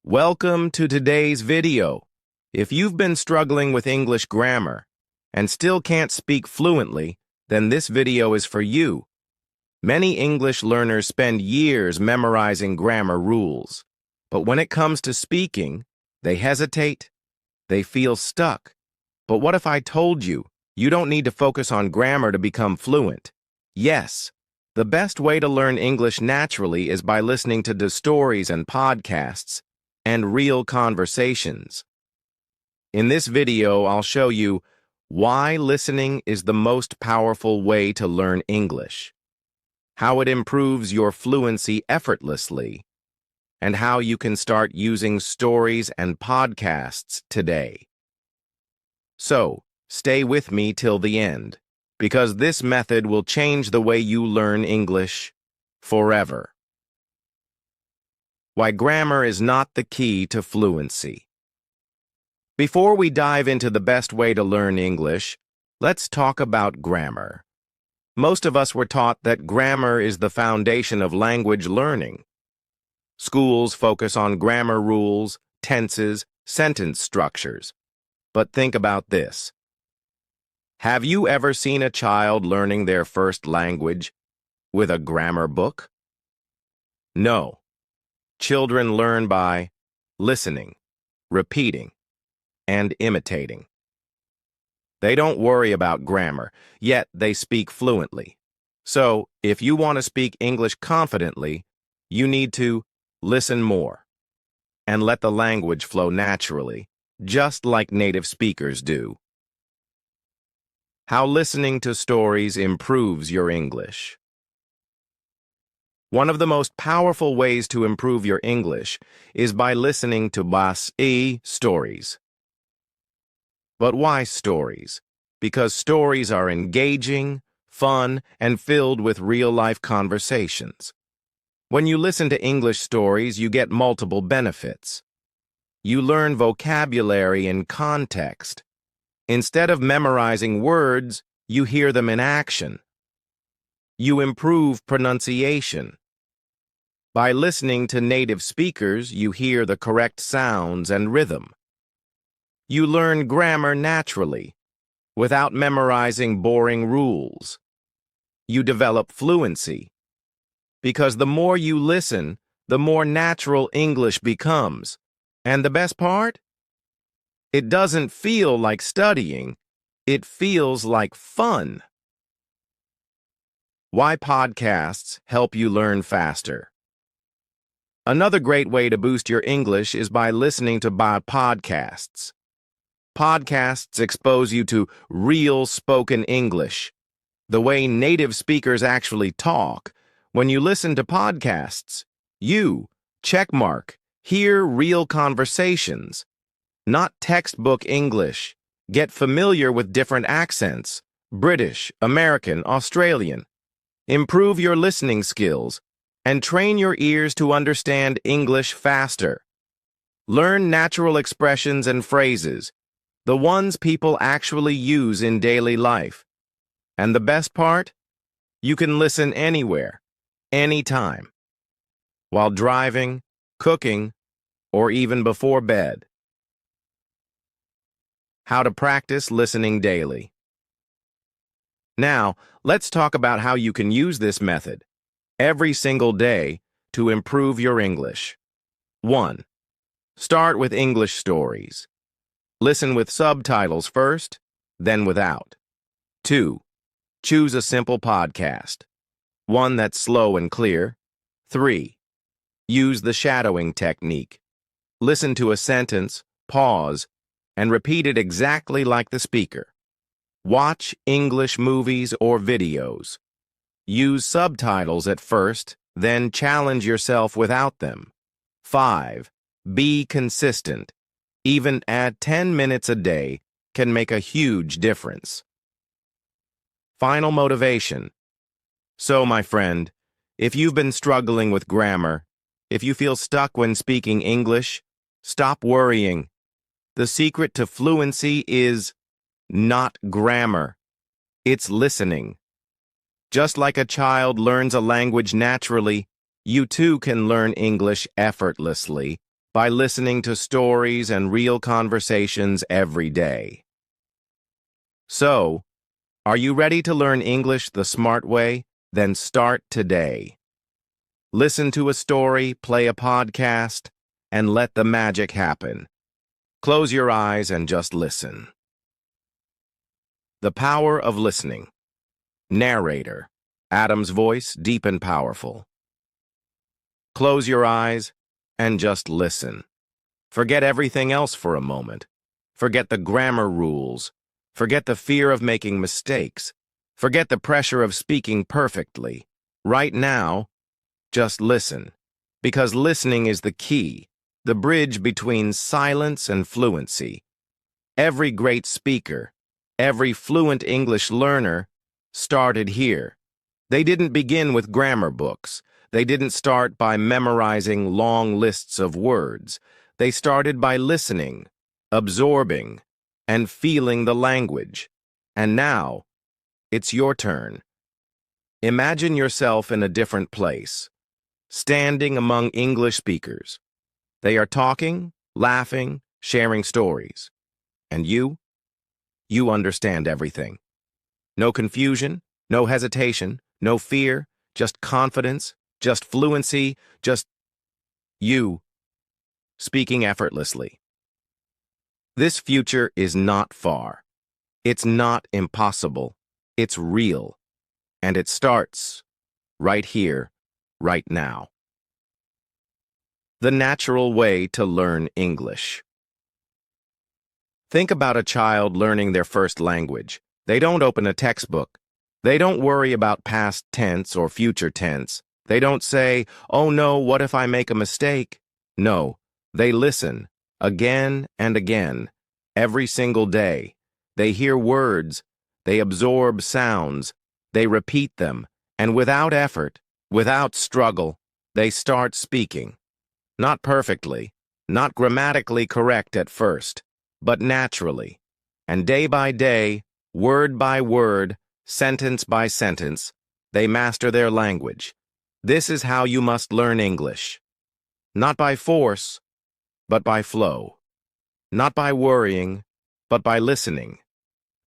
Welcome to today's video. If you've been struggling with English grammar and still can't speak fluently, then this video is for you. Many English learners spend years memorizing grammar rules, but when it comes to speaking, they hesitate, they feel stuck. But what if I told you, you don't need to focus on grammar to become fluent? Yes, the best way to learn English naturally is by listening to the stories and podcasts and real conversations. In this video, I'll show you why listening is the most powerful way to learn English, how it improves your fluency effortlessly, and how you can start using stories and podcasts today. So, stay with me till the end, because this method will change the way you learn English forever. Why grammar is not the key to fluency. Before we dive into the best way to learn English, let's talk about grammar. Most of us were taught that grammar is the foundation of language learning. Schools focus on grammar rules, tenses, sentence structures. But think about this. Have you ever seen a child learning their first language with a grammar book? No. Children learn by listening, repeating, and imitating. They don't worry about grammar, yet they speak fluently. So, if you want to speak English confidently, you need to listen more and let the language flow naturally, just like native speakers do. How listening to stories improves your English. One of the most powerful ways to improve your English is by listening to stories. But why stories? Because stories are engaging, fun, and filled with real-life conversations. When you listen to English stories, you get multiple benefits. You learn vocabulary and context. Instead of memorizing words, you hear them in action. You improve pronunciation. By listening to native speakers, you hear the correct sounds and rhythm. You learn grammar naturally, without memorizing boring rules. You develop fluency, because the more you listen, the more natural English becomes. And the best part? It doesn't feel like studying, it feels like fun. Why podcasts help you learn faster. Another great way to boost your English is by listening to podcasts. Podcasts expose you to real spoken English, the way native speakers actually talk. When you listen to podcasts, you, checkmark, hear real conversations, not textbook English. Get familiar with different accents, British, American, Australian. Improve your listening skills and train your ears to understand English faster. Learn natural expressions and phrases, the ones people actually use in daily life. And the best part? You can listen anywhere, anytime, while driving, cooking, or even before bed. How to practice listening daily. Now, let's talk about how you can use this method every single day to improve your English. 1. Start with English stories. Listen with subtitles first, then without. 2. Choose a simple podcast, one that's slow and clear. 3. Use the shadowing technique. Listen to a sentence, pause, and repeat it exactly like the speaker. Watch English movies or videos. Use subtitles at first, then challenge yourself without them. 5. Be consistent. Even add 10 minutes a day can make a huge difference. Final motivation. So, my friend, if you've been struggling with grammar, if you feel stuck when speaking English, stop worrying. The secret to fluency is not grammar. It's listening. Just like a child learns a language naturally, you too can learn English effortlessly by listening to stories and real conversations every day. So, are you ready to learn English the smart way? Then start today. Listen to a story, play a podcast, and let the magic happen. Close your eyes and just listen. The power of listening. Narrator. Adam's voice, deep and powerful. Close your eyes and just listen. Forget everything else for a moment. Forget the grammar rules. Forget the fear of making mistakes. Forget the pressure of speaking perfectly. Right now, just listen. Because listening is the key, the bridge between silence and fluency. Every great speaker, every fluent English learner started here. They didn't begin with grammar books. They didn't start by memorizing long lists of words. They started by listening, absorbing, and feeling the language. And now, it's your turn. Imagine yourself in a different place, standing among English speakers. They are talking, laughing, sharing stories. And you understand everything. No confusion, no hesitation, no fear, just confidence, just fluency, just you speaking effortlessly. This future is not far. It's not impossible. It's real. And it starts right here, right now. The natural way to learn English. Think about a child learning their first language. They don't open a textbook. They don't worry about past tense or future tense. They don't say, "Oh no, what if I make a mistake?" No, they listen, again and again, every single day. They hear words, they absorb sounds, they repeat them, and without effort, without struggle, they start speaking. Not perfectly, not grammatically correct at first, but naturally. And day by day, word by word, sentence by sentence, they master their language. This is how you must learn English. Not by force, but by flow. Not by worrying, but by listening.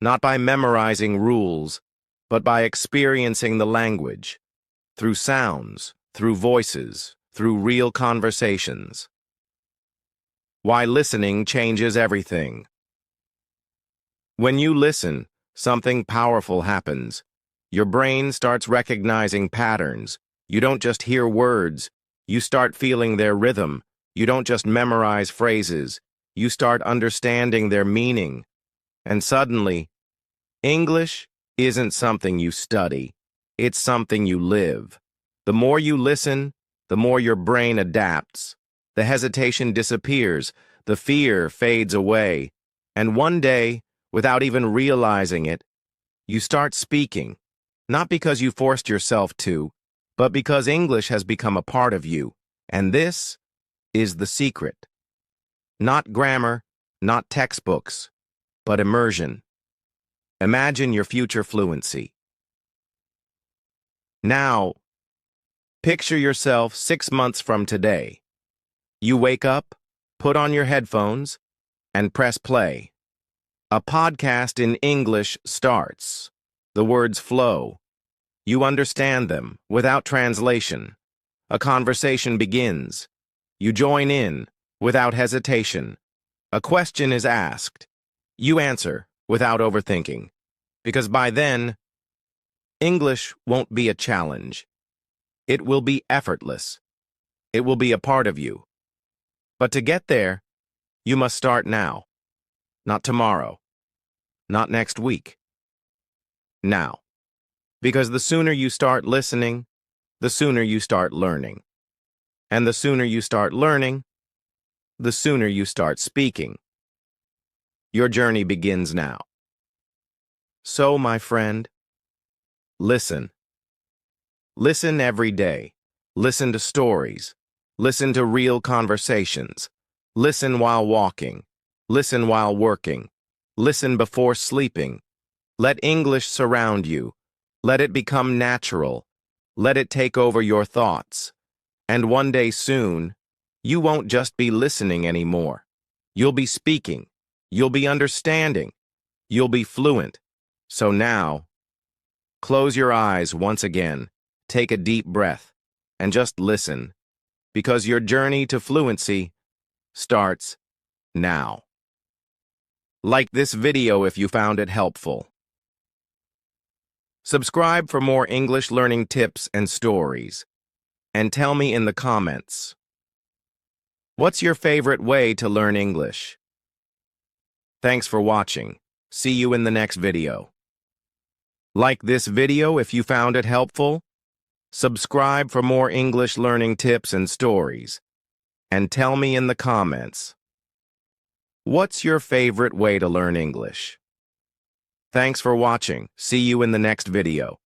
Not by memorizing rules, but by experiencing the language. Through sounds, through voices, through real conversations. Why listening changes everything. When you listen, something powerful happens. Your brain starts recognizing patterns. You don't just hear words. You start feeling their rhythm. You don't just memorize phrases. You start understanding their meaning. And suddenly, English isn't something you study. It's something you live. The more you listen, the more your brain adapts. The hesitation disappears. The fear fades away. And one day, without even realizing it, you start speaking, not because you forced yourself to, but because English has become a part of you. And this is the secret. Not grammar, not textbooks, but immersion. Imagine your future fluency. Now, picture yourself 6 months from today. You wake up, put on your headphones, and press play. A podcast in English starts. The words flow. You understand them without translation. A conversation begins. You join in without hesitation. A question is asked. You answer without overthinking. Because by then, English won't be a challenge. It will be effortless. It will be a part of you. But to get there, you must start now. Not tomorrow. Not next week. Now. Because the sooner you start listening, the sooner you start learning. And the sooner you start learning, the sooner you start speaking. Your journey begins now. So, my friend, listen. Listen every day. Listen to stories. Listen to real conversations. Listen while walking. Listen while working. Listen before sleeping. Let English surround you. Let it become natural. Let it take over your thoughts. And one day soon, You won't just be listening anymore. You'll be speaking. You'll be understanding. You'll be fluent. So now, close your eyes once again, take a deep breath, and just listen, because your journey to fluency starts now. Like this video if you found it helpful. Subscribe for more English learning tips and stories. And tell me in the comments, what's your favorite way to learn English? Thanks for watching. See you in the next video. Like this video if you found it helpful. Subscribe for more English learning tips and stories. And tell me in the comments, what's your favorite way to learn English? Thanks for watching. See you in the next video.